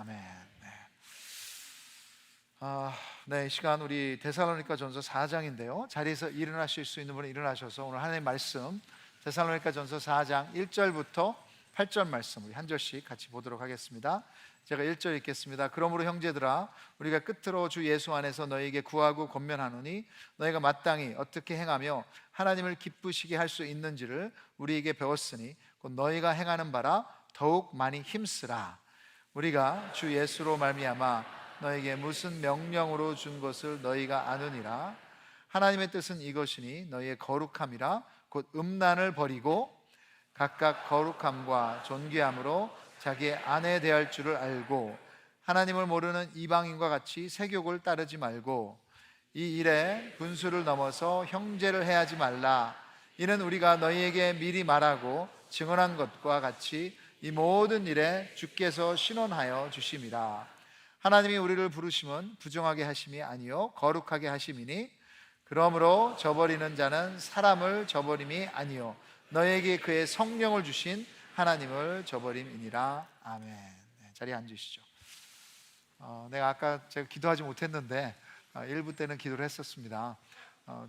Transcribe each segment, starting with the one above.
아멘. 네. 네, 이 시간 우리 데살로니가전서 4장인데요. 자리에서 일어나실 수 있는 분은 일어나셔서 오늘 하나님의 말씀 데살로니가전서 4장 1절부터 8절 말씀 우리 한 절씩 같이 보도록 하겠습니다. 제가 1절 읽겠습니다. 그러므로 형제들아, 우리가 끝으로 주 예수 안에서 너희에게 구하고 권면하노니 너희가 마땅히 어떻게 행하며 하나님을 기쁘시게 할 수 있는지를 우리에게 배웠으니 곧 너희가 행하는 바라 더욱 많이 힘쓰라. 우리가 주 예수로 말미암아 너에게 무슨 명령으로 준 것을 너희가 아느니라. 하나님의 뜻은 이것이니 너희의 거룩함이라 곧 음란을 버리고 각각 거룩함과 존귀함으로 자기의 아내 대할 줄을 알고 하나님을 모르는 이방인과 같이 세욕을 따르지 말고 이 일에 분수를 넘어서 형제를 해하지 말라. 이는 우리가 너희에게 미리 말하고 증언한 것과 같이 이 모든 일에 주께서 신원하여 주심이라. 하나님이 우리를 부르심은 부정하게 하심이 아니요 거룩하게 하심이니 그러므로 저버리는 자는 사람을 저버림이 아니요 너에게 그의 성령을 주신 하나님을 저버림이니라. 아멘. 네, 자리에 앉으시죠. 내가 아까 제가 기도하지 못했는데 1부 때는 기도를 했었습니다.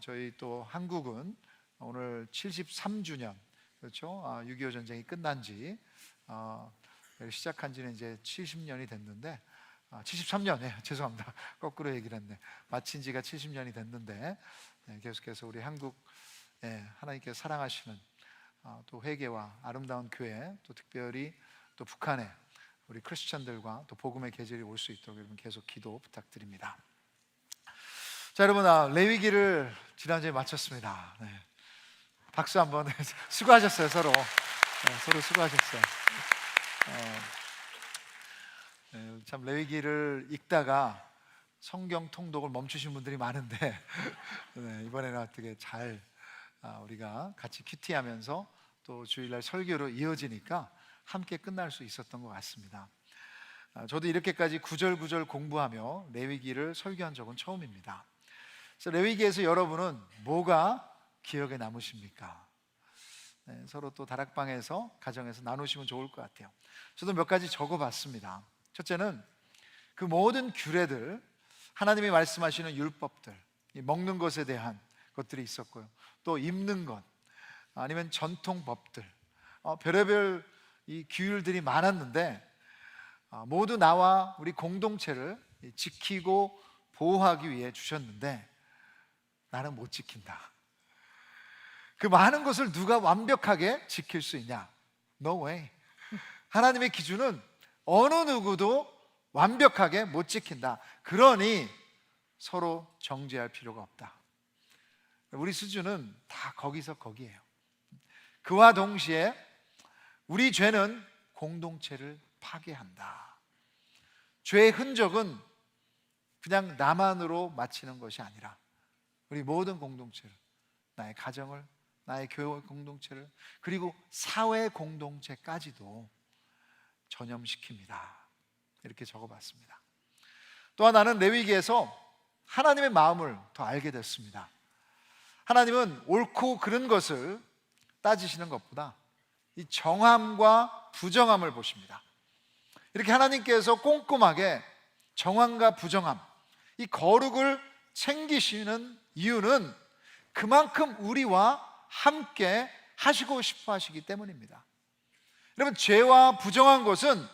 저희 또 한국은 오늘 73주년, 그렇죠? 6.25 전쟁이 끝난 지 시작한 지는 이제 70년이 됐는데 73년, 네, 죄송합니다. 거꾸로 얘기를 했네. 마친 지가 70년이 됐는데 계속해서 우리 한국 하나님께서 사랑하시는 또 회개와 아름다운 교회, 또 특별히 또 북한에 우리 크리스천들과 또 복음의 계절이 올 수 있도록 여러분 계속 기도 부탁드립니다. 자, 여러분, 레위기를 지난주에 마쳤습니다. 네. 박수 한번. 수고하셨어요. 서로 수고하셨어요. 참 레위기를 읽다가 성경 통독을 멈추신 분들이 많은데 네, 이번에는 어떻게 잘 우리가 같이 큐티하면서 또 주일날 설교로 이어지니까 함께 끝날 수 있었던 것 같습니다. 저도 이렇게까지 구절구절 공부하며 레위기를 설교한 적은 처음입니다. 그래서 레위기에서 여러분은 뭐가 기억에 남으십니까? 네, 서로 또 다락방에서 가정에서 나누시면 좋을 것 같아요. 저도 몇 가지 적어봤습니다. 첫째는 그 모든 규례들, 하나님이 말씀하시는 율법들, 먹는 것에 대한 것들이 있었고요. 또 입는 것, 아니면 전통법들, 별의별 이 규율들이 많았는데 모두 나와 우리 공동체를 지키고 보호하기 위해 주셨는데 나는 못 지킨다. 그 많은 것을 누가 완벽하게 지킬 수 있냐? No way. 하나님의 기준은 어느 누구도 완벽하게 못 지킨다. 그러니 서로 정죄할 필요가 없다. 우리 수준은 다 거기서 거기에요. 그와 동시에 우리 죄는 공동체를 파괴한다. 죄의 흔적은 그냥 나만으로 마치는 것이 아니라 우리 모든 공동체를, 나의 가정을, 나의 교회 공동체를, 그리고 사회 공동체까지도 전염시킵니다. 이렇게 적어봤습니다. 또한 나는 레위기에서 하나님의 마음을 더 알게 됐습니다. 하나님은 옳고 그른 것을 따지시는 것보다 이 정함과 부정함을 보십니다. 이렇게 하나님께서 꼼꼼하게 정함과 부정함, 이 거룩을 챙기시는 이유는 그만큼 우리와 함께 하시고 싶어 하시기 때문입니다. 여러분, 죄와 부정한 것은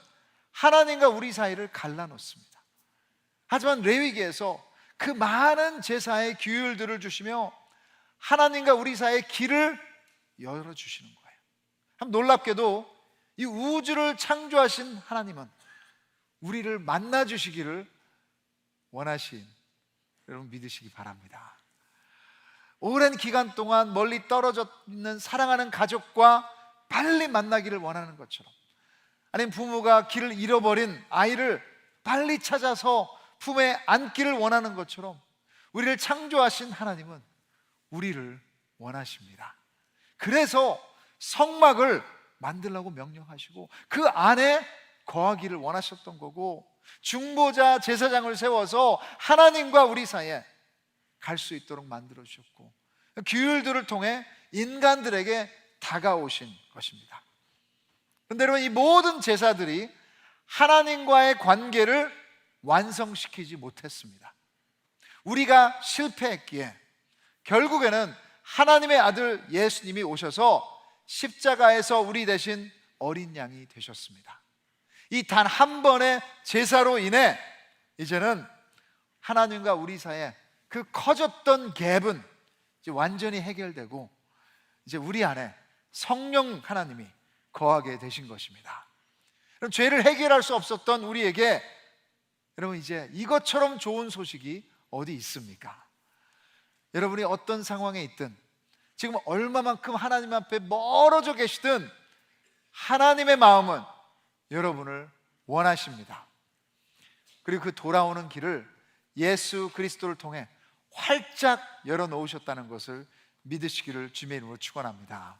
하나님과 우리 사이를 갈라놓습니다. 하지만 레위기에서 그 많은 제사의 규율들을 주시며 하나님과 우리 사이의 길을 열어주시는 거예요. 참 놀랍게도 이 우주를 창조하신 하나님은 우리를 만나주시기를 원하신, 여러분 믿으시기 바랍니다. 오랜 기간 동안 멀리 떨어져 있는 사랑하는 가족과 빨리 만나기를 원하는 것처럼, 아니면 부모가 길을 잃어버린 아이를 빨리 찾아서 품에 안기를 원하는 것처럼 우리를 창조하신 하나님은 우리를 원하십니다. 그래서 성막을 만들라고 명령하시고 그 안에 거하기를 원하셨던 거고, 중보자 제사장을 세워서 하나님과 우리 사이에 갈 수 있도록 만들어 주셨고, 규율들을 통해 인간들에게 다가오신 것입니다. 그런데 여러분, 이 모든 제사들이 하나님과의 관계를 완성시키지 못했습니다. 우리가 실패했기에 결국에는 하나님의 아들 예수님이 오셔서 십자가에서 우리 대신 어린 양이 되셨습니다. 이 단 한 번의 제사로 인해 이제는 하나님과 우리 사이에 그 커졌던 갭은 이제 완전히 해결되고 이제 우리 안에 성령 하나님이 거하게 되신 것입니다. 그럼 죄를 해결할 수 없었던 우리에게 여러분 이제 이것처럼 좋은 소식이 어디 있습니까? 여러분이 어떤 상황에 있든 지금 얼마만큼 하나님 앞에 멀어져 계시든 하나님의 마음은 여러분을 원하십니다. 그리고 그 돌아오는 길을 예수 그리스도를 통해 활짝 열어놓으셨다는 것을 믿으시기를 주님의 이름으로 축원합니다.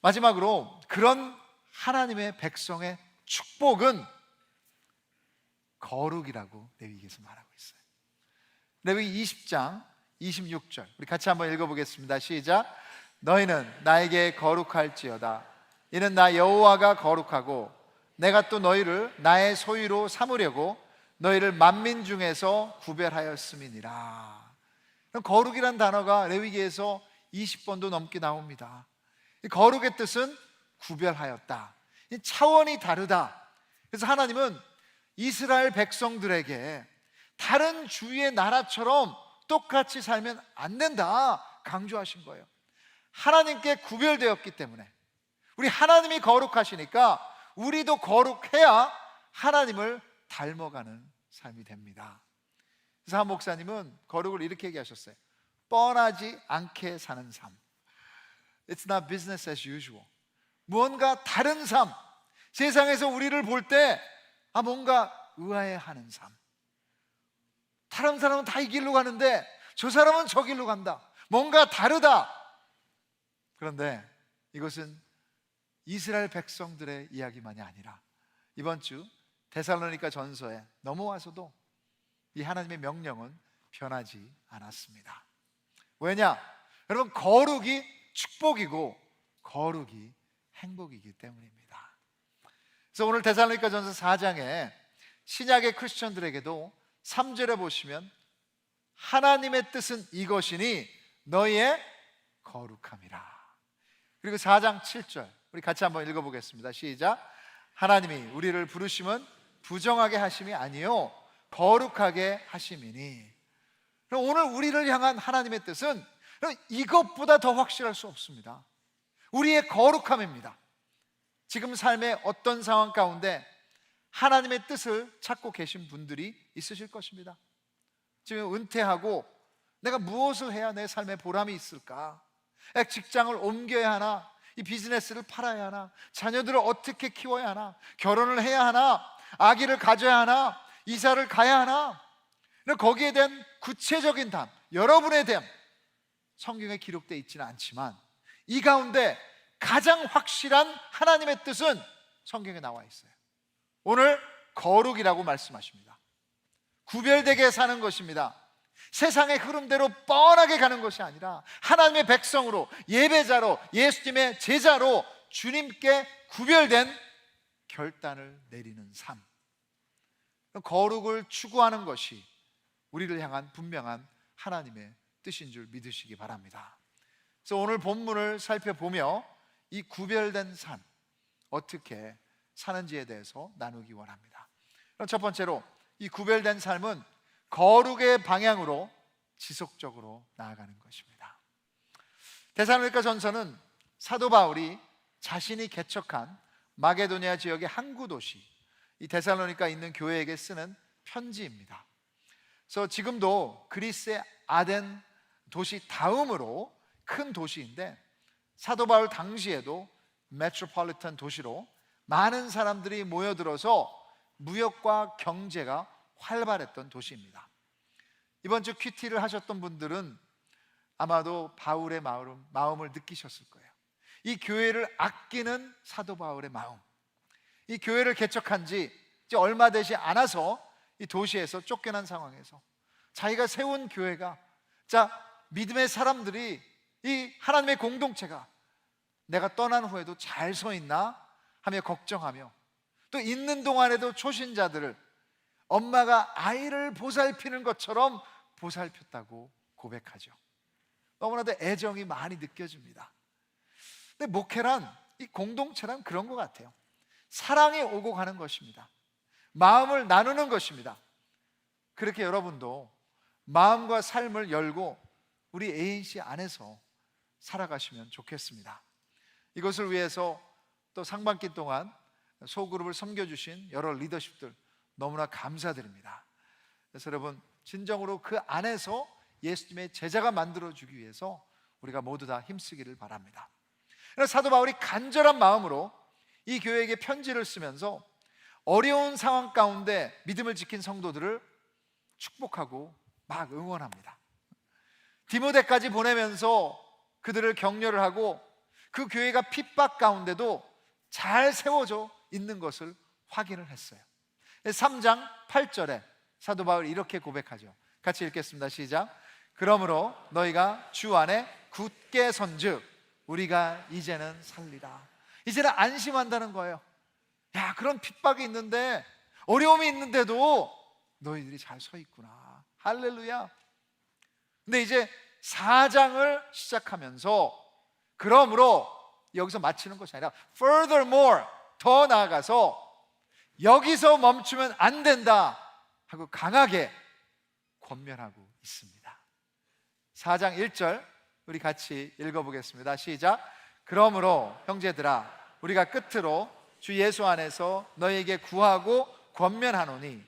마지막으로 그런 하나님의 백성의 축복은 거룩이라고 레위기에서 말하고 있어요. 레위기 20장 26절 우리 같이 한번 읽어보겠습니다. 시작. 너희는 나에게 거룩할지어다. 이는 나 여호와가 거룩하고 내가 또 너희를 나의 소유로 삼으려고 너희를 만민 중에서 구별하였음이니라. 거룩이란 단어가 레위기에서 20번도 넘게 나옵니다. 거룩의 뜻은 구별하였다, 차원이 다르다. 그래서 하나님은 이스라엘 백성들에게 다른 주위의 나라처럼 똑같이 살면 안 된다 강조하신 거예요. 하나님께 구별되었기 때문에 우리 하나님이 거룩하시니까 우리도 거룩해야 하나님을 닮아가는 삶이 됩니다. 그래서 한 목사님은 거룩을 이렇게 얘기하셨어요. 뻔하지 않게 사는 삶. It's not business as usual. 무언가 다른 삶. 세상에서 우리를 볼 때 뭔가 의아해하는 삶. 다른 사람은 다 이 길로 가는데 저 사람은 저 길로 간다. 뭔가 다르다. 그런데 이것은 이스라엘 백성들의 이야기만이 아니라 이번 주 데살로니가 전서에 넘어와서도 이 하나님의 명령은 변하지 않았습니다. 왜냐? 여러분 거룩이 축복이고 거룩이 행복이기 때문입니다. 그래서 오늘 데살로니가 전서 4장에 신약의 크리스천들에게도 3절에 보시면 하나님의 뜻은 이것이니 너희의 거룩함이라. 그리고 4장 7절 우리 같이 한번 읽어보겠습니다. 시작. 하나님이 우리를 부르심은 부정하게 하심이 아니요 거룩하게 하심이니. 그럼 오늘 우리를 향한 하나님의 뜻은 이것보다 더 확실할 수 없습니다. 우리의 거룩함입니다. 지금 삶의 어떤 상황 가운데 하나님의 뜻을 찾고 계신 분들이 있으실 것입니다. 지금 은퇴하고 내가 무엇을 해야 내 삶에 보람이 있을까? 직장을 옮겨야 하나? 이 비즈니스를 팔아야 하나? 자녀들을 어떻게 키워야 하나? 결혼을 해야 하나? 아기를 가져야 하나? 이사를 가야 하나? 거기에 대한 구체적인 답, 여러분에 대한 성경에 기록되어 있지는 않지만 이 가운데 가장 확실한 하나님의 뜻은 성경에 나와 있어요. 오늘 거룩이라고 말씀하십니다. 구별되게 사는 것입니다. 세상의 흐름대로 뻔하게 가는 것이 아니라 하나님의 백성으로, 예배자로, 예수님의 제자로 주님께 구별된 결단을 내리는 삶. 거룩을 추구하는 것이 우리를 향한 분명한 하나님의 뜻인 줄 믿으시기 바랍니다. 그래서 오늘 본문을 살펴보며 이 구별된 삶 어떻게 사는지에 대해서 나누기 원합니다. 그럼 첫 번째로 이 구별된 삶은 거룩의 방향으로 지속적으로 나아가는 것입니다. 데살로니가 전서는 사도 바울이 자신이 개척한 마게도니아 지역의 항구 도시 이 데살로니가 있는 교회에게 쓰는 편지입니다. 그래서 지금도 그리스의 아덴 도시 다음으로 큰 도시인데 사도 바울 당시에도 메트로폴리탄 도시로 많은 사람들이 모여들어서 무역과 경제가 활발했던 도시입니다. 이번 주 큐티를 하셨던 분들은 아마도 바울의 마음을 느끼셨을 거예요. 이 교회를 아끼는 사도 바울의 마음. 이 교회를 개척한 지 이제 얼마 되지 않아서 이 도시에서 쫓겨난 상황에서 자기가 세운 교회가 믿음의 사람들이 이 하나님의 공동체가 내가 떠난 후에도 잘 서 있나 하며 걱정하며 또 있는 동안에도 초신자들을 엄마가 아이를 보살피는 것처럼 보살폈다고 고백하죠. 너무나도 애정이 많이 느껴집니다. 근데 목회란, 이 공동체란 그런 것 같아요. 사랑이 오고 가는 것입니다. 마음을 나누는 것입니다. 그렇게 여러분도 마음과 삶을 열고 우리 ANC 안에서 살아가시면 좋겠습니다. 이것을 위해서 또 상반기 동안 소그룹을 섬겨주신 여러 리더십들 너무나 감사드립니다. 그래서 여러분 진정으로 그 안에서 예수님의 제자가 만들어주기 위해서 우리가 모두 다 힘쓰기를 바랍니다. 사도 바울이 간절한 마음으로 이 교회에게 편지를 쓰면서 어려운 상황 가운데 믿음을 지킨 성도들을 축복하고 막 응원합니다. 디모데까지 보내면서 그들을 격려를 하고 그 교회가 핍박 가운데도 잘 세워져 있는 것을 확인을 했어요. 3장 8절에 사도 바울이 이렇게 고백하죠. 같이 읽겠습니다. 시작. 그러므로 너희가 주 안에 굳게 선즉 우리가 이제는 살리라. 이제는 안심한다는 거예요. 야, 그런 핍박이 있는데, 어려움이 있는데도 너희들이 잘 서 있구나. 할렐루야. 근데 이제 4장을 시작하면서 그러므로 여기서 마치는 것이 아니라 furthermore, 더 나아가서 여기서 멈추면 안 된다 하고 강하게 권면하고 있습니다. 4장 1절 우리 같이 읽어보겠습니다. 시작. 그러므로 형제들아 우리가 끝으로 주 예수 안에서 너희에게 구하고 권면하노니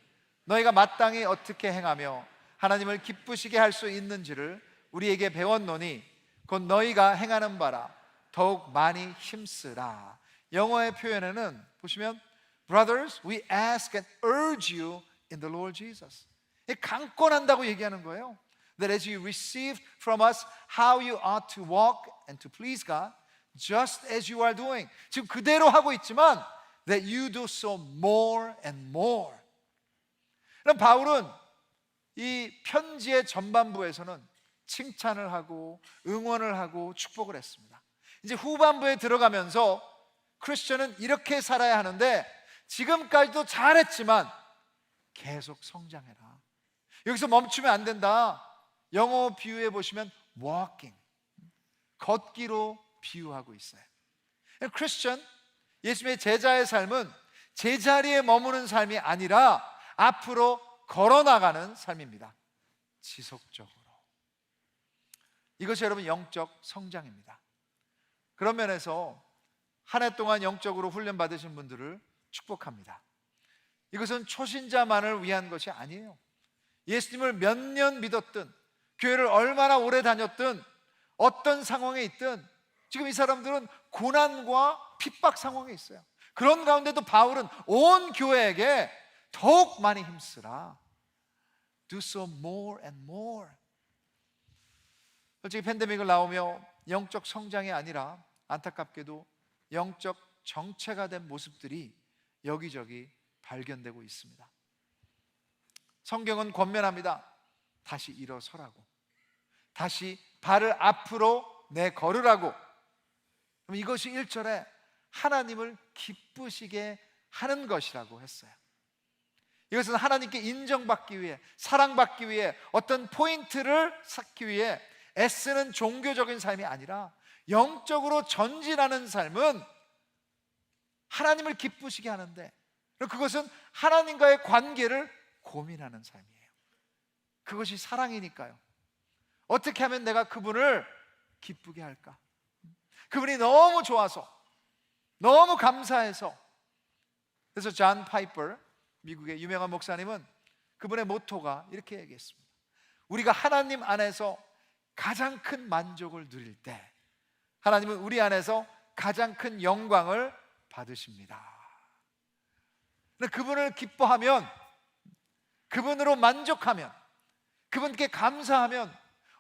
너희가 마땅히 어떻게 행하며 하나님을 기쁘시게 할 수 있는지를 우리에게 배웠노니 곧 너희가 행하는 바라 더욱 많이 힘쓰라. 영어의 표현에는 보시면 Brothers, we ask and urge you in the Lord Jesus. 강권한다고 얘기하는 거예요. That as you received from us how you ought to walk and to please God, just as you are doing. 지금 그대로 하고 있지만 that you do so more and more. 그럼 바울은 이 편지의 전반부에서는 칭찬을 하고 응원을 하고 축복을 했습니다. 이제 후반부에 들어가면서 크리스천은 이렇게 살아야 하는데 지금까지도 잘했지만 계속 성장해라. 여기서 멈추면 안 된다. 영어 비유해 보시면 walking, 걷기로 비유하고 있어요. 크리스천, 예수님의 제자의 삶은 제자리에 머무는 삶이 아니라 앞으로 걸어나가는 삶입니다. 지속적으로. 이것이 여러분 영적 성장입니다. 그런 면에서 한 해 동안 영적으로 훈련받으신 분들을 축복합니다. 이것은 초신자만을 위한 것이 아니에요. 예수님을 몇 년 믿었든 교회를 얼마나 오래 다녔든 어떤 상황에 있든 지금 이 사람들은 고난과 핍박 상황에 있어요. 그런 가운데도 바울은 온 교회에게 더욱 많이 힘쓰라. Do so more and more. 솔직히 팬데믹을 나오며 영적 성장이 아니라 안타깝게도 영적 정체가 된 모습들이 여기저기 발견되고 있습니다. 성경은 권면합니다. 다시 일어서라고, 다시 발을 앞으로 내걸으라고. 그럼 이것이 1절에 하나님을 기쁘시게 하는 것이라고 했어요. 이것은 하나님께 인정받기 위해, 사랑받기 위해, 어떤 포인트를 쌓기 위해 애쓰는 종교적인 삶이 아니라 영적으로 전진하는 삶은 하나님을 기쁘시게 하는데, 그것은 하나님과의 관계를 고민하는 삶이에요. 그것이 사랑이니까요. 어떻게 하면 내가 그분을 기쁘게 할까? 그분이 너무 좋아서, 너무 감사해서. 그래서 존 파이퍼, 미국의 유명한 목사님은 그분의 모토가 이렇게 얘기했습니다. 우리가 하나님 안에서 가장 큰 만족을 누릴 때 하나님은 우리 안에서 가장 큰 영광을 받으십니다. 그분을 기뻐하면, 그분으로 만족하면, 그분께 감사하면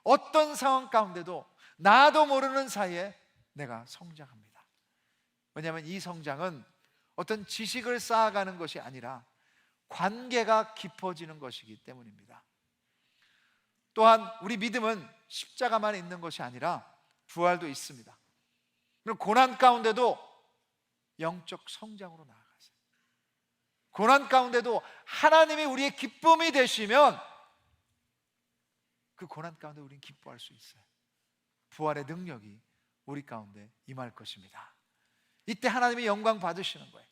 어떤 상황 가운데도 나도 모르는 사이에 내가 성장합니다. 왜냐하면 이 성장은 어떤 지식을 쌓아가는 것이 아니라 관계가 깊어지는 것이기 때문입니다. 또한 우리 믿음은 십자가만 있는 것이 아니라 부활도 있습니다. 그럼 고난 가운데도 영적 성장으로 나아가세요. 고난 가운데도 하나님이 우리의 기쁨이 되시면 그 고난 가운데 우리는 기뻐할 수 있어요. 부활의 능력이 우리 가운데 임할 것입니다. 이때 하나님이 영광 받으시는 거예요.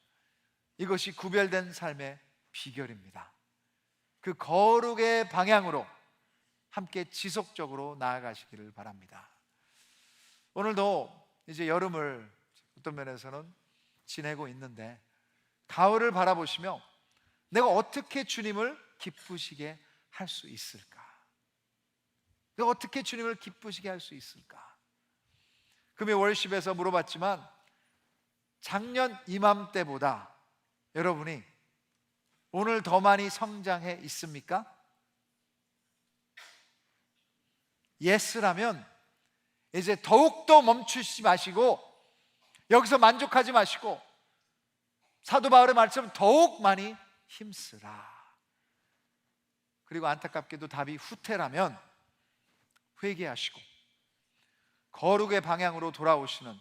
이것이 구별된 삶의 비결입니다. 그 거룩의 방향으로 함께 지속적으로 나아가시기를 바랍니다. 오늘도 이제 여름을 어떤 면에서는 지내고 있는데 가을을 바라보시며 내가 어떻게 주님을 기쁘시게 할 수 있을까? 내가 어떻게 주님을 기쁘시게 할 수 있을까? 금요 월십에서 물어봤지만 작년 이맘때보다 여러분이 오늘 더 많이 성장해 있습니까? 예스라면 이제 더욱더 멈추지 마시고 여기서 만족하지 마시고 사도 바울의 말처럼 더욱 많이 힘쓰라. 그리고 안타깝게도 답이 후퇴라면 회개하시고 거룩의 방향으로 돌아오시는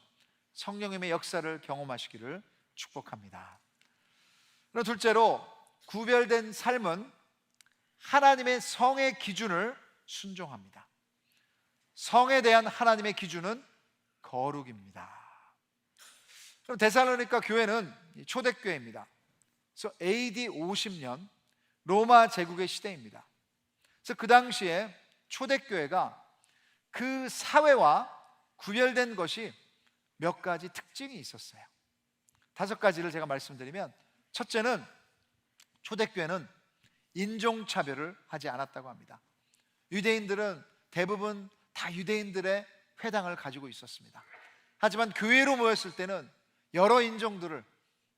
성령님의 역사를 경험하시기를 축복합니다. 그리고 둘째로, 구별된 삶은 하나님의 성의 기준을 순종합니다. 성에 대한 하나님의 기준은 거룩입니다. 그럼 데살로니가 교회는 초대교회입니다. 그래서 AD 50년 로마 제국의 시대입니다. 그래서 그 당시에 초대교회가 그 사회와 구별된 것이 몇 가지 특징이 있었어요. 5가지를 제가 말씀드리면, 첫째는 초대교회는 인종차별을 하지 않았다고 합니다. 유대인들은 대부분 다 유대인들의 회당을 가지고 있었습니다. 하지만 교회로 모였을 때는 여러 인종들을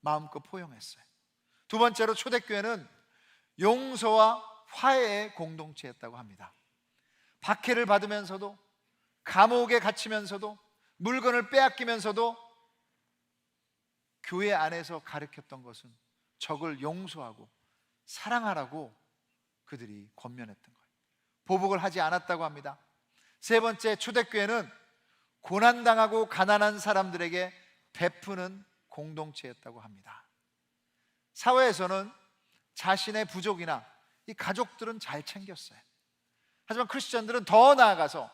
마음껏 포용했어요. 두 번째로 초대교회는 용서와 화해의 공동체였다고 합니다. 박해를 받으면서도, 감옥에 갇히면서도, 물건을 빼앗기면서도 교회 안에서 가르쳤던 것은 적을 용서하고 사랑하라고 그들이 권면했던 거예요. 보복을 하지 않았다고 합니다. 세 번째, 초대교회는 고난당하고 가난한 사람들에게 베푸는 공동체였다고 합니다. 사회에서는 자신의 부족이나 이 가족들은 잘 챙겼어요. 하지만 크리스천들은 더 나아가서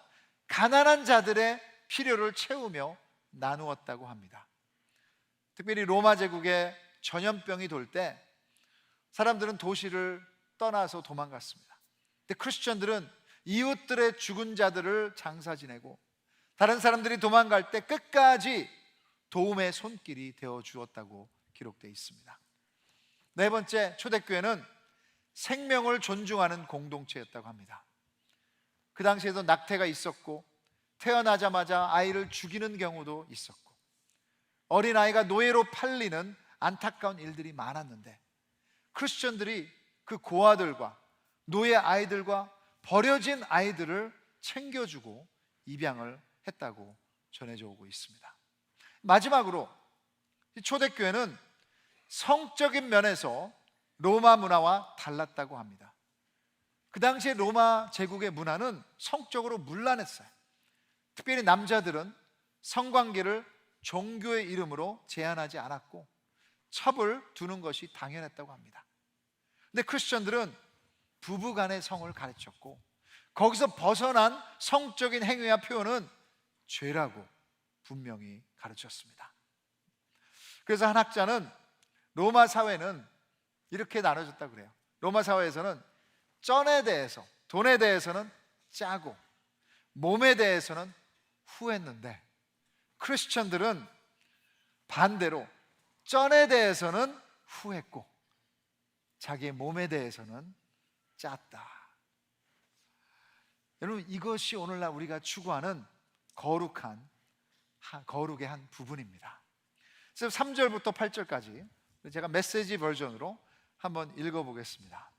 가난한 자들의 필요를 채우며 나누었다고 합니다. 특별히 로마 제국에 전염병이 돌 때 사람들은 도시를 떠나서 도망갔습니다. 근데 크리스천들은 이웃들의 죽은 자들을 장사 지내고 다른 사람들이 도망갈 때 끝까지 도움의 손길이 되어 주었다고 기록되어 있습니다. 네 번째, 초대교회는 생명을 존중하는 공동체였다고 합니다. 그 당시에도 낙태가 있었고 태어나자마자 아이를 죽이는 경우도 있었고 어린아이가 노예로 팔리는 안타까운 일들이 많았는데 크리스천들이 그 고아들과 노예 아이들과 버려진 아이들을 챙겨주고 입양을 했다고 전해져 오고 있습니다. 마지막으로 초대교회는 성적인 면에서 로마 문화와 달랐다고 합니다. 그 당시에 로마 제국의 문화는 성적으로 문란했어요. 특별히 남자들은 성관계를 종교의 이름으로 제한하지 않았고 첩을 두는 것이 당연했다고 합니다. 근데 크리스천들은 부부간의 성을 가르쳤고 거기서 벗어난 성적인 행위와 표현은 죄라고 분명히 가르쳤습니다. 그래서 한 학자는 로마 사회는 이렇게 나눠졌다고 그래요. 로마 사회에서는 쩐에 대해서, 돈에 대해서는 짜고 몸에 대해서는 후했는데 크리스천들은 반대로 쩐에 대해서는 후했고 자기의 몸에 대해서는 짰다. 여러분, 이것이 오늘날 우리가 추구하는 거룩의 한 부분입니다. 그래서 3절부터 8절까지 제가 메시지 버전으로 한번 읽어보겠습니다.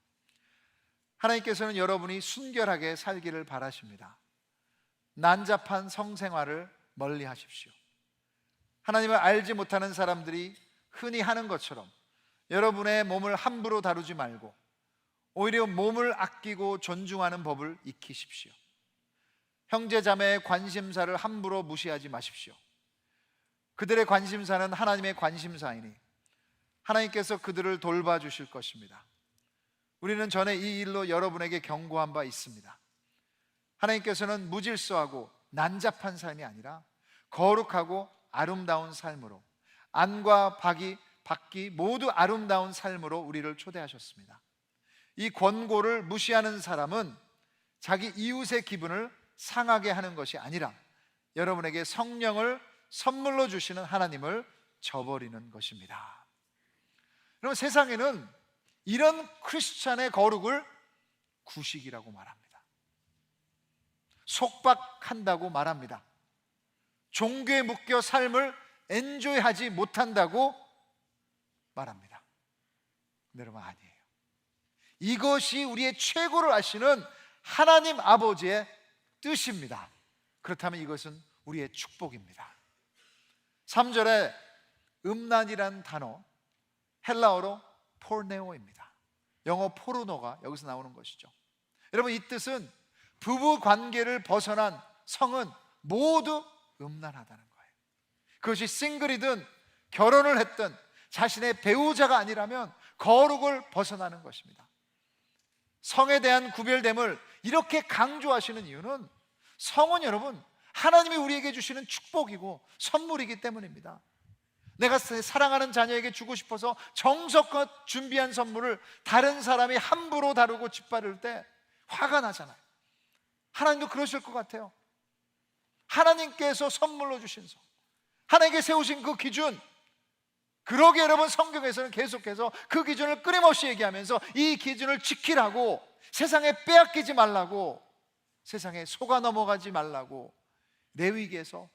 하나님께서는 여러분이 순결하게 살기를 바라십니다. 난잡한 성생활을 멀리 하십시오. 하나님을 알지 못하는 사람들이 흔히 하는 것처럼 여러분의 몸을 함부로 다루지 말고 오히려 몸을 아끼고 존중하는 법을 익히십시오. 형제 자매의 관심사를 함부로 무시하지 마십시오. 그들의 관심사는 하나님의 관심사이니 하나님께서 그들을 돌봐주실 것입니다. 우리는 전에 이 일로 여러분에게 경고한 바 있습니다. 하나님께서는 무질서하고 난잡한 삶이 아니라 거룩하고 아름다운 삶으로, 안과 밖이 모두 아름다운 삶으로 우리를 초대하셨습니다. 이 권고를 무시하는 사람은 자기 이웃의 기분을 상하게 하는 것이 아니라 여러분에게 성령을 선물로 주시는 하나님을 저버리는 것입니다. 여러분, 세상에는 이런 크리스찬의 거룩을 구식이라고 말합니다. 속박한다고 말합니다. 종교에 묶여 삶을 엔조이하지 못한다고 말합니다. 여러분, 아니에요. 이것이 우리의 최고를 아시는 하나님 아버지의 뜻입니다. 그렇다면 이것은 우리의 축복입니다. 3절에 음란이라는 단어, 헬라어로 포르네오입니다. 영어 포르노가 여기서 나오는 것이죠. 여러분, 이 뜻은 부부 관계를 벗어난 성은 모두 음란하다는 거예요. 그것이 싱글이든 결혼을 했든 자신의 배우자가 아니라면 거룩을 벗어나는 것입니다. 성에 대한 구별됨을 이렇게 강조하시는 이유는 성은 여러분, 하나님이 우리에게 주시는 축복이고 선물이기 때문입니다. 내가 사랑하는 자녀에게 주고 싶어서 정성껏 준비한 선물을 다른 사람이 함부로 다루고 짓밟을 때 화가 나잖아요. 하나님도 그러실 것 같아요. 하나님께서 선물로 주신 성, 하나님께 세우신 그 기준, 그러게 여러분, 성경에서는 계속해서 그 기준을 끊임없이 얘기하면서 이 기준을 지키라고, 세상에 빼앗기지 말라고, 세상에 속아 넘어가지 말라고 레위기에서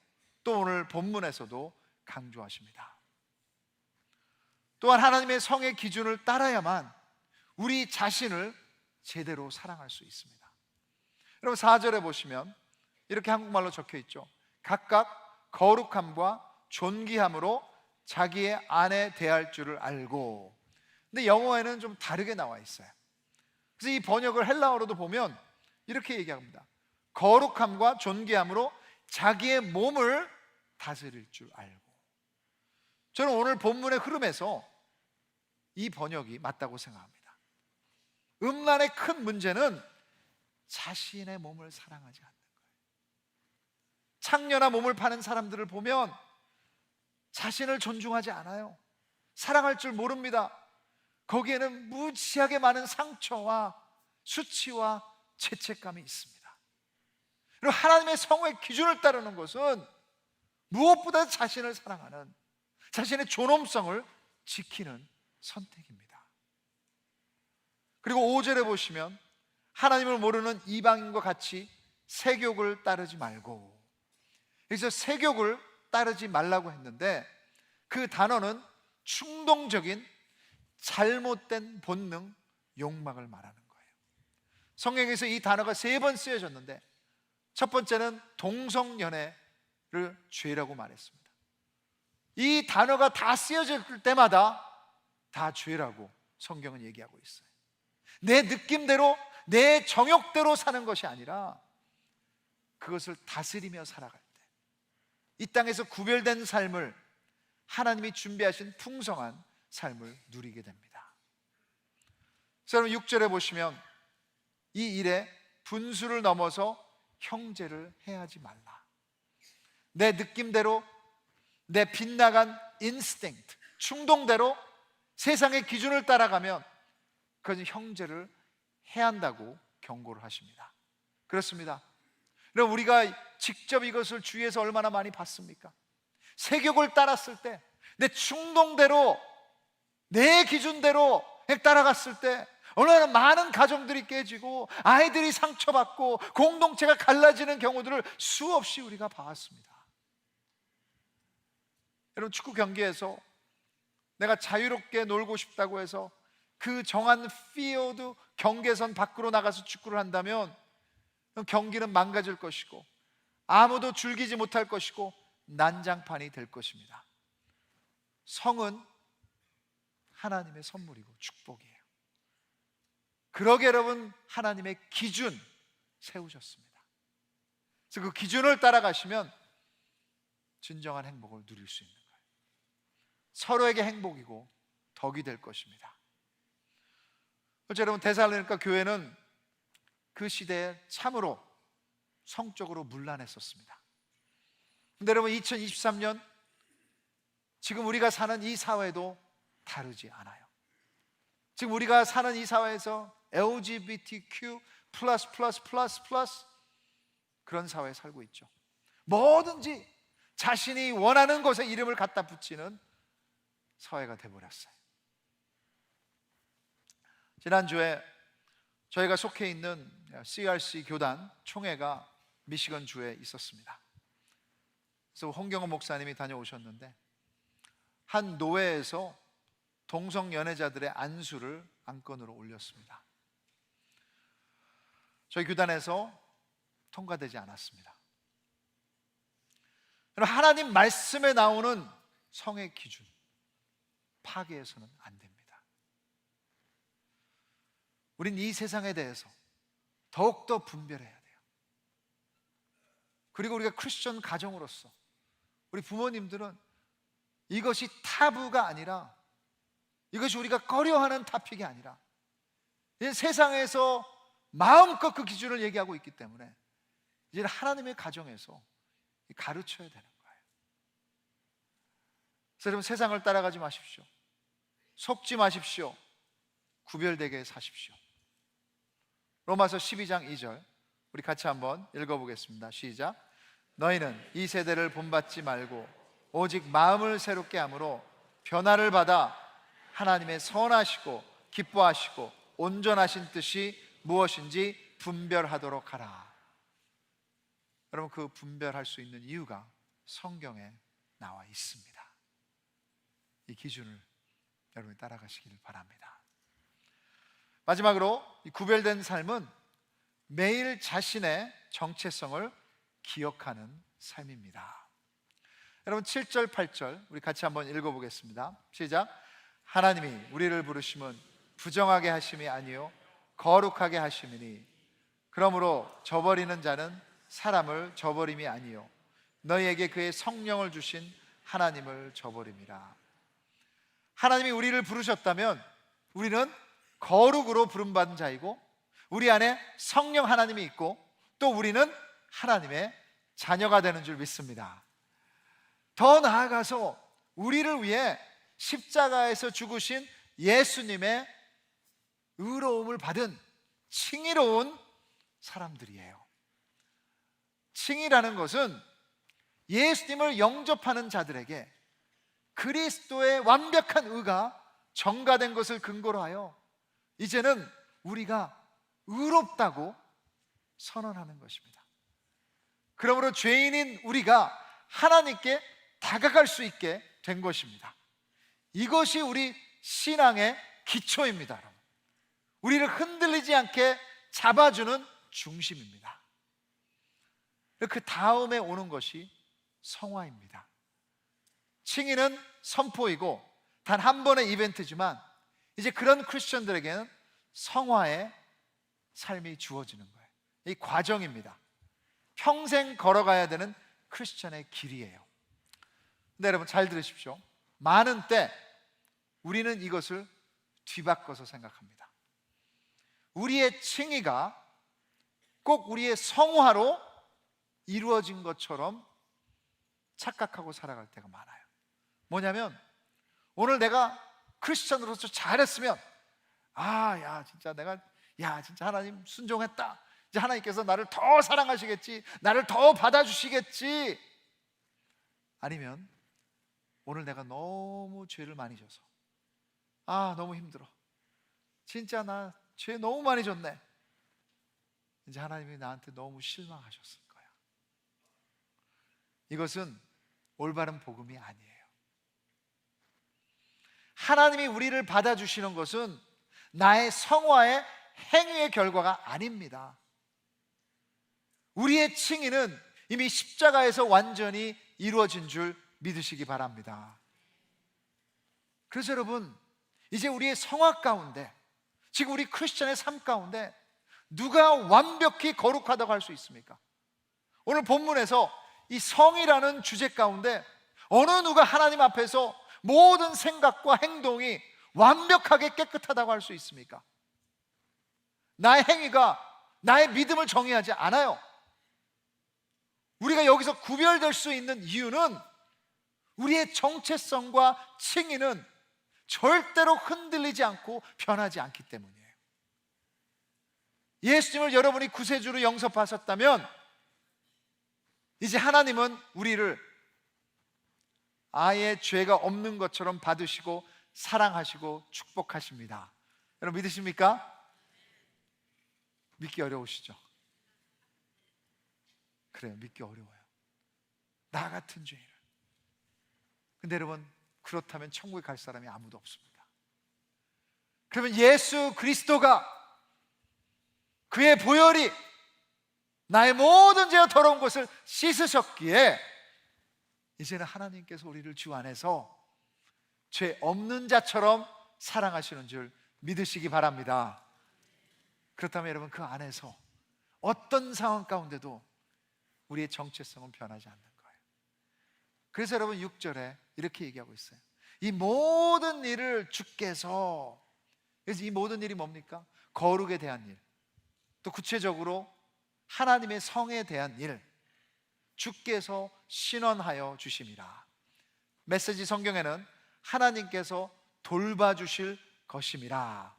또 오늘 본문에서도 강조하십니다. 또한 하나님의 성의 기준을 따라야만 우리 자신을 제대로 사랑할 수 있습니다. 여러분, 4절에 보시면 이렇게 한국말로 적혀 있죠. 각각 거룩함과 존귀함으로 자기의 아내 대할 줄을 알고. 근데 영어에는 좀 다르게 나와 있어요. 그래서 이 번역을 헬라어로도 보면 이렇게 얘기합니다. 거룩함과 존귀함으로 자기의 몸을 다스릴 줄 알고. 저는 오늘 본문의 흐름에서 이 번역이 맞다고 생각합니다. 음란의 큰 문제는 자신의 몸을 사랑하지 않는 거예요. 창녀나 몸을 파는 사람들을 보면 자신을 존중하지 않아요. 사랑할 줄 모릅니다. 거기에는 무지하게 많은 상처와 수치와 죄책감이 있습니다. 그리고 하나님의 성의 기준을 따르는 것은 무엇보다 자신을 사랑하는, 자신의 존엄성을 지키는 선택입니다. 그리고 5절에 보시면 하나님을 모르는 이방인과 같이 세욕을 따르지 말고, 여기서 세욕을 따르지 말라고 했는데 그 단어는 충동적인 잘못된 본능, 욕망을 말하는 거예요. 성경에서 이 단어가 3번 쓰여졌는데 첫 번째는 동성연애를 죄라고 말했습니다. 이 단어가 다 쓰여질 때마다 다 죄라고 성경은 얘기하고 있어요. 내 느낌대로, 내 정욕대로 사는 것이 아니라 그것을 다스리며 살아갈 때 이 땅에서 구별된 삶을, 하나님이 준비하신 풍성한 삶을 누리게 됩니다. 여러분, 6절에 보시면 이 일에 분수를 넘어서 형제를 해하지 말라. 내 느낌대로, 내 빗나간 인스팅트, 충동대로 세상의 기준을 따라가면 그것은 형제를 해한다고 경고를 하십니다. 그렇습니다. 그럼 우리가 직접 이것을 주위에서 얼마나 많이 봤습니까? 세욕을 따랐을 때, 내 충동대로, 내 기준대로 따라갔을 때 얼마나 많은 가정들이 깨지고 아이들이 상처받고 공동체가 갈라지는 경우들을 수없이 우리가 봐왔습니다. 여러분, 축구 경기에서 내가 자유롭게 놀고 싶다고 해서 그 정한 필드 경계선 밖으로 나가서 축구를 한다면 경기는 망가질 것이고 아무도 즐기지 못할 것이고 난장판이 될 것입니다. 성은 하나님의 선물이고 축복이에요. 그러게 여러분, 하나님의 기준 세우셨습니다. 그래서 그 기준을 따라가시면 진정한 행복을 누릴 수 있는 거예요. 서로에게 행복이고 덕이 될 것입니다. 여러분, 데살로니가 교회는 그 시대에 참으로 성적으로 문란했었습니다. 근데 여러분, 2023년 지금 우리가 사는 이 사회도 다르지 않아요. 지금 우리가 사는 이 사회에서 LGBTQ 플러스 그런 사회에 살고 있죠. 뭐든지 자신이 원하는 것에 이름을 갖다 붙이는 사회가 돼버렸어요. 지난주에 저희가 속해 있는 CRC 교단 총회가 미시건주에 있었습니다. 그래서 홍경호 목사님이 다녀오셨는데 한 노회에서 동성 연애자들의 안수를 안건으로 올렸습니다. 저희 교단에서 통과되지 않았습니다. 하나님 말씀에 나오는 성의 기준 파괴해서는 안 됩니다. 우린 이 세상에 대해서 더욱더 분별해야 돼요. 그리고 우리가 크리스천 가정으로서 우리 부모님들은 이것이 타부가 아니라, 이것이 우리가 꺼려하는 토픽이 아니라 세상에서 마음껏 그 기준을 얘기하고 있기 때문에 이제 하나님의 가정에서 가르쳐야 되는 거예요. 그래서 여러분, 세상을 따라가지 마십시오. 속지 마십시오. 구별되게 사십시오. 로마서 12장 2절 우리 같이 한번 읽어보겠습니다. 시작. 너희는 이 세대를 본받지 말고 오직 마음을 새롭게 함으로 변화를 받아 하나님의 선하시고 기뻐하시고 온전하신 뜻이 무엇인지 분별하도록 하라. 여러분, 그 분별할 수 있는 이유가 성경에 나와 있습니다. 이 기준을 여러분이 따라가시기를 바랍니다. 마지막으로 이 구별된 삶은 매일 자신의 정체성을 기억하는 삶입니다. 여러분, 7절 8절 우리 같이 한번 읽어보겠습니다. 시작. 하나님이 우리를 부르심은 부정하게 하심이 아니요 거룩하게 하심이니 그러므로 저버리는 자는 사람을 저버림이 아니요 너희에게 그의 성령을 주신 하나님을 저버림이라. 하나님이 우리를 부르셨다면 우리는 거룩으로 부름받은 자이고 우리 안에 성령 하나님이 있고 또 우리는 하나님의 자녀가 되는 줄 믿습니다. 더 나아가서 우리를 위해 십자가에서 죽으신 예수님의 의로움을 받은 칭의로운 사람들이에요. 칭의라는 것은 예수님을 영접하는 자들에게 그리스도의 완벽한 의가 전가된 것을 근거로 하여 이제는 우리가 의롭다고 선언하는 것입니다. 그러므로 죄인인 우리가 하나님께 다가갈 수 있게 된 것입니다. 이것이 우리 신앙의 기초입니다. 우리를 흔들리지 않게 잡아주는 중심입니다. 그 다음에 오는 것이 성화입니다. 칭의는 선포이고 단 한 번의 이벤트지만 이제 그런 크리스천들에게는 성화의 삶이 주어지는 거예요. 이 과정입니다. 평생 걸어가야 되는 크리스천의 길이에요. 근데 여러분, 잘 들으십시오. 많은 때 우리는 이것을 뒤바꿔서 생각합니다. 우리의 칭의가 꼭 우리의 성화로 이루어진 것처럼 착각하고 살아갈 때가 많아요. 뭐냐면 오늘 내가 크리스천으로서 잘했으면 진짜 하나님 순종했다. 이제 하나님께서 나를 더 사랑하시겠지, 나를 더 받아주시겠지. 아니면 오늘 내가 너무 죄를 많이 져서 너무 힘들어. 진짜 나 죄 너무 많이 졌네. 이제 하나님이 나한테 너무 실망하셨을 거야. 이것은 올바른 복음이 아니에요. 하나님이 우리를 받아주시는 것은 나의 성화의 행위의 결과가 아닙니다. 우리의 칭의는 이미 십자가에서 완전히 이루어진 줄 믿으시기 바랍니다. 그래서 여러분, 이제 우리의 성화 가운데, 지금 우리 크리스천의 삶 가운데 누가 완벽히 거룩하다고 할 수 있습니까? 오늘 본문에서 이 성이라는 주제 가운데 어느 누가 하나님 앞에서 모든 생각과 행동이 완벽하게 깨끗하다고 할 수 있습니까? 나의 행위가 나의 믿음을 정의하지 않아요. 우리가 여기서 구별될 수 있는 이유는 우리의 정체성과 칭의는 절대로 흔들리지 않고 변하지 않기 때문이에요. 예수님을 여러분이 구세주로 영접하셨다면 이제 하나님은 우리를 아예 죄가 없는 것처럼 받으시고 사랑하시고 축복하십니다. 여러분 믿으십니까? 믿기 어려우시죠? 그래요, 믿기 어려워요. 나 같은 죄인을. 근데 여러분, 그렇다면 천국에 갈 사람이 아무도 없습니다. 그러면 예수 그리스도가 그의 보혈이 나의 모든 죄와 더러운 것을 씻으셨기에 이제는 하나님께서 우리를 주 안에서 죄 없는 자처럼 사랑하시는 줄 믿으시기 바랍니다. 그렇다면 여러분, 그 안에서 어떤 상황 가운데도 우리의 정체성은 변하지 않는 거예요. 그래서 여러분 6절에 이렇게 얘기하고 있어요. 이 모든 일을 주께서, 그래서 이 모든 일이 뭡니까? 거룩에 대한 일, 또 구체적으로 하나님의 성에 대한 일, 주께서 신원하여 주심이라. 메시지 성경에는 하나님께서 돌봐주실 것임이라.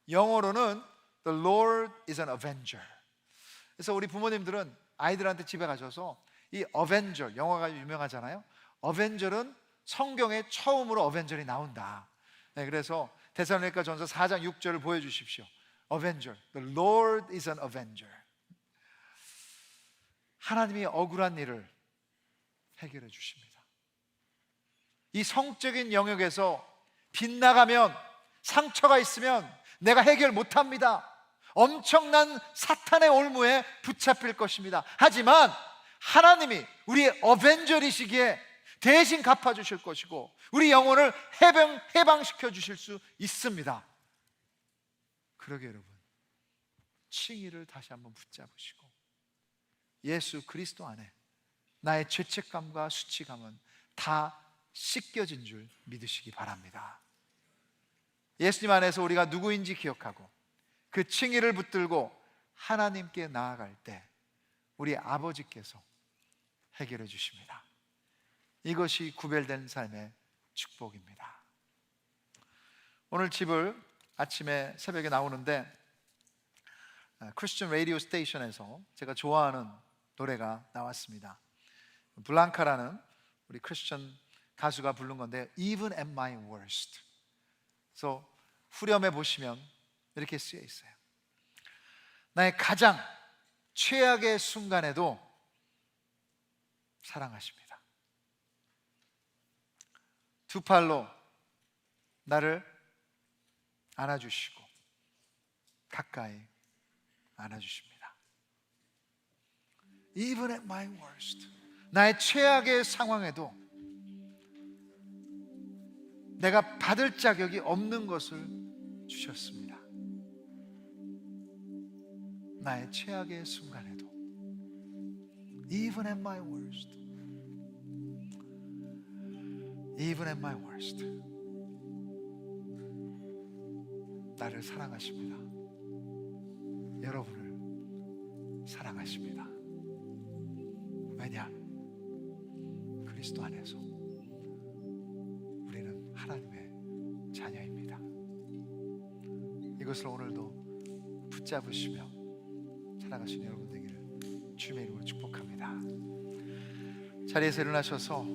영어로는 The Lord is an avenger. 그래서 우리 부모님들은 아이들한테 집에 가셔서 이 어벤져, 영화가 유명하잖아요. 어벤져는 성경에 처음으로 어벤져이 나온다. 네, 그래서 데살로니가 전서 4장 6절을 보여주십시오. Avenger, the Lord is an avenger. 하나님이 억울한 일을 해결해 주십니다. 이 성적인 영역에서 빗나가면, 상처가 있으면 내가 해결 못합니다. 엄청난 사탄의 올무에 붙잡힐 것입니다. 하지만 하나님이 우리의 어벤져이시기에 대신 갚아주실 것이고 우리 영혼을 해방시켜 주실 수 있습니다. 그러게 여러분, 칭의를 다시 한번 붙잡으시고 예수 그리스도 안에 나의 죄책감과 수치감은 다 씻겨진 줄 믿으시기 바랍니다. 예수님 안에서 우리가 누구인지 기억하고 그 칭의를 붙들고 하나님께 나아갈 때 우리 아버지께서 해결해 주십니다. 이것이 구별된 삶의 축복입니다. 오늘 집을 아침에 새벽에 나오는데 크리스천 라디오 스테이션에서 제가 좋아하는 노래가 나왔습니다. 블랑카라는 우리 크리스천 가수가 부른 건데 Even at my worst. 그래서 후렴에 보시면 이렇게 쓰여 있어요. 나의 가장 최악의 순간에도 사랑하십니다. 두 팔로 나를 안아주시고 가까이 안아주십니다. Even at my worst. 나의 최악의 상황에도 내가 받을 자격이 없는 것을 주셨습니다. 나의 최악의 순간에도 Even at my worst. Even at my worst. 나를 사랑하십니다. 여러분을 사랑하십니다. 왜냐? 그리스도 안에서 우리는 하나님의 자녀입니다. 이것을 오늘도 붙잡으시며 살아가시는 여러분 되기를 주님의 이름으로 축복합니다. 자리에서 일어나셔서